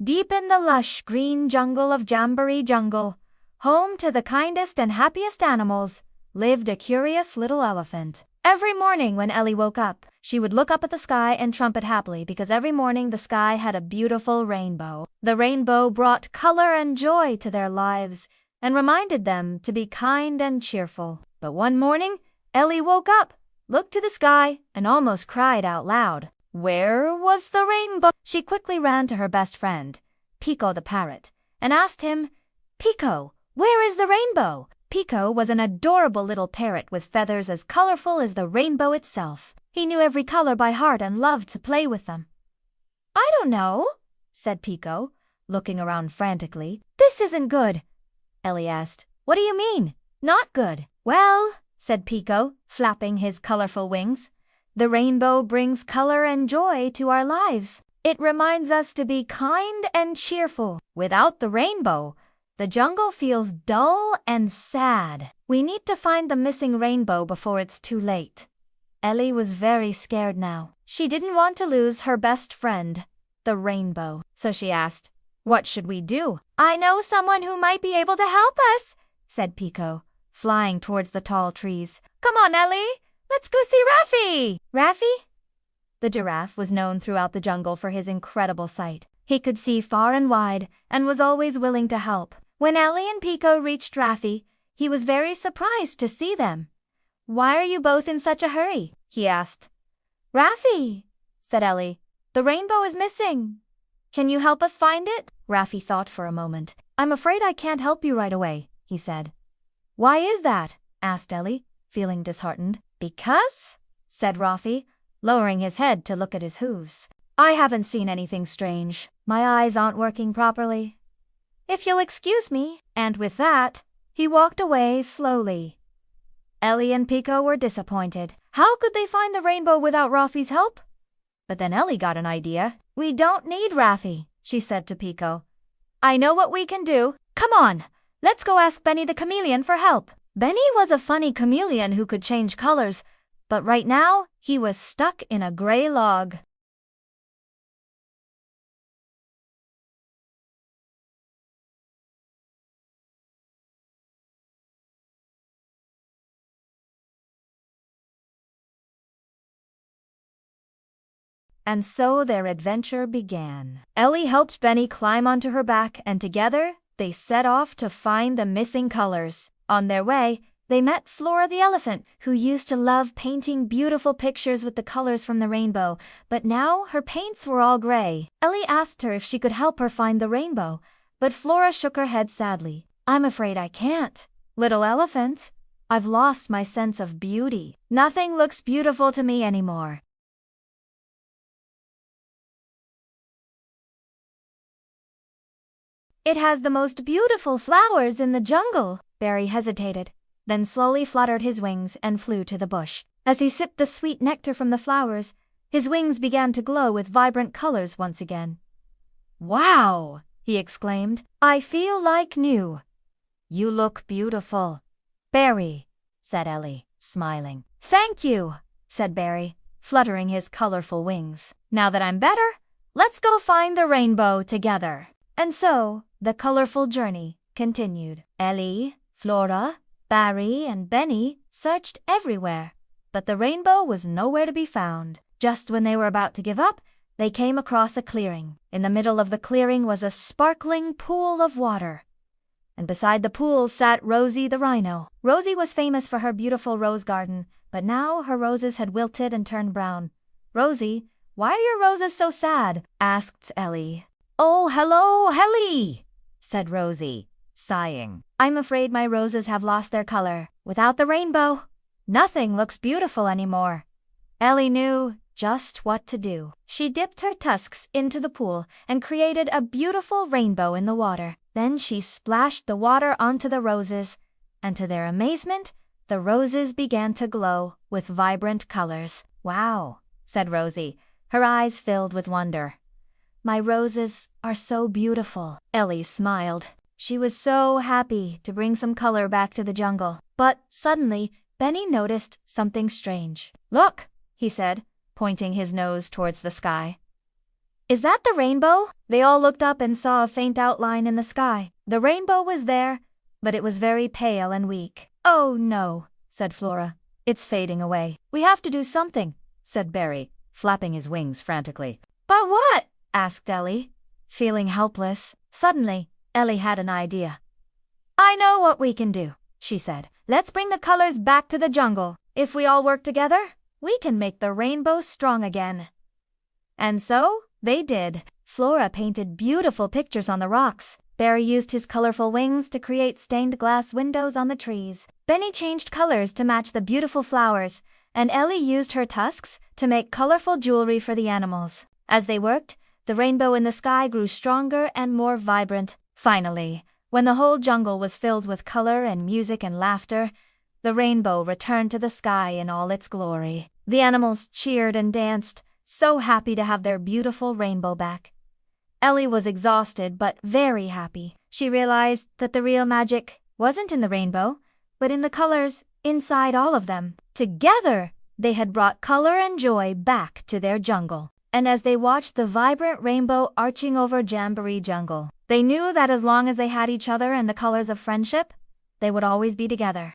Deep in the lush green jungle of Jamboree Jungle, home to the kindest and happiest animals, lived a curious little elephant. Every morning when Ellie woke up, she would look up at the sky and trumpet happily because every morning the sky had a beautiful rainbow. The rainbow brought color and joy to their lives and reminded them to be kind and cheerful. But one morning, Ellie woke up, looked to the sky, and almost cried out loud. Where was the rainbow? She quickly ran to her best friend, Pico the parrot, and asked him, Pico, where is the rainbow? Pico was an adorable little parrot with feathers as colorful as the rainbow itself. He knew every color by heart and loved to play with them. I don't know, said Pico, looking around frantically. This isn't good. Ellie asked, What do you mean? Not good. Well, said Pico, flapping his colorful wings, the rainbow brings color and joy to our lives. It reminds us to be kind and cheerful. Without the rainbow, the jungle feels dull and sad. We need to find the missing rainbow before it's too late. Ellie was very scared now. She didn't want to lose her best friend, the rainbow. So she asked, What should we do? I know someone who might be able to help us, said Pico, flying towards the tall trees. Come on, Ellie. Let's go see Raffy! Raffy? The giraffe was known throughout the jungle for his incredible sight. He could see far and wide and was always willing to help. When Ellie and Pico reached Raffy, he was very surprised to see them. Why are you both in such a hurry? He asked. Raffy, said Ellie, the rainbow is missing. Can you help us find it? Raffy thought for a moment. I'm afraid I can't help you right away, he said. Why is that? Asked Ellie, feeling disheartened. Because, said Raffy, lowering his head to look at his hooves. I haven't seen anything strange. My eyes aren't working properly. If you'll excuse me. And with that, he walked away slowly. Ellie and Pico were disappointed. How could they find the rainbow without Raffy's help? But then Ellie got an idea. We don't need Raffy, she said to Pico. I know what we can do. Come on, let's go ask Benny the chameleon for help. Benny was a funny chameleon who could change colors, but right now he was stuck in a gray log. And so their adventure began. Ellie helped Benny climb onto her back, and together they set off to find the missing colors. On their way, they met Flora the elephant, who used to love painting beautiful pictures with the colors from the rainbow, but now her paints were all gray. Ellie asked her if she could help her find the rainbow, but Flora shook her head sadly. I'm afraid I can't. Little elephant, I've lost my sense of beauty. Nothing looks beautiful to me anymore. It has the most beautiful flowers in the jungle. Barry hesitated, then slowly fluttered his wings and flew to the bush. As he sipped the sweet nectar from the flowers, his wings began to glow with vibrant colors once again. Wow, he exclaimed. I feel like new. You look beautiful. Barry, said Ellie, smiling. Thank you, said Barry, fluttering his colorful wings. Now that I'm better, let's go find the rainbow together. And so, the colorful journey continued. Ellie, Flora, Barry, and Benny searched everywhere, but the rainbow was nowhere to be found. Just when they were about to give up, they came across a clearing. In the middle of the clearing was a sparkling pool of water. And beside the pool sat Rosie the rhino. Rosie was famous for her beautiful rose garden, but now her roses had wilted and turned brown. Rosie, why are your roses so sad? Asked Ellie. Oh, hello, Ellie, said Rosie, sighing. I'm afraid my roses have lost their color. Without the rainbow, nothing looks beautiful anymore. Ellie knew just what to do. She dipped her tusks into the pool and created a beautiful rainbow in the water. Then she splashed the water onto the roses, and to their amazement, the roses began to glow with vibrant colors. Wow, said Rosie, her eyes filled with wonder. My roses are so beautiful. Ellie smiled. She was so happy to bring some color back to the jungle. But suddenly, Benny noticed something strange. Look, he said, pointing his nose towards the sky. Is that the rainbow? They all looked up and saw a faint outline in the sky. The rainbow was there, but it was very pale and weak. Oh no, said Flora. It's fading away. We have to do something, said Barry, flapping his wings frantically. But what? Asked Ellie, feeling helpless. Suddenly, Ellie had an idea. I know what we can do, she said. Let's bring the colors back to the jungle. If we all work together, we can make the rainbow strong again. And so, they did. Flora painted beautiful pictures on the rocks. Barry used his colorful wings to create stained glass windows on the trees. Benny changed colors to match the beautiful flowers, and Ellie used her tusks to make colorful jewelry for the animals. As they worked, the rainbow in the sky grew stronger and more vibrant. Finally, when the whole jungle was filled with color and music and laughter, the rainbow returned to the sky in all its glory. The animals cheered and danced, so happy to have their beautiful rainbow back. Ellie was exhausted but very happy. She realized that the real magic wasn't in the rainbow, but in the colors inside all of them. Together, they had brought color and joy back to their jungle. And as they watched the vibrant rainbow arching over Jamboree Jungle, they knew that as long as they had each other and the colors of friendship, they would always be together.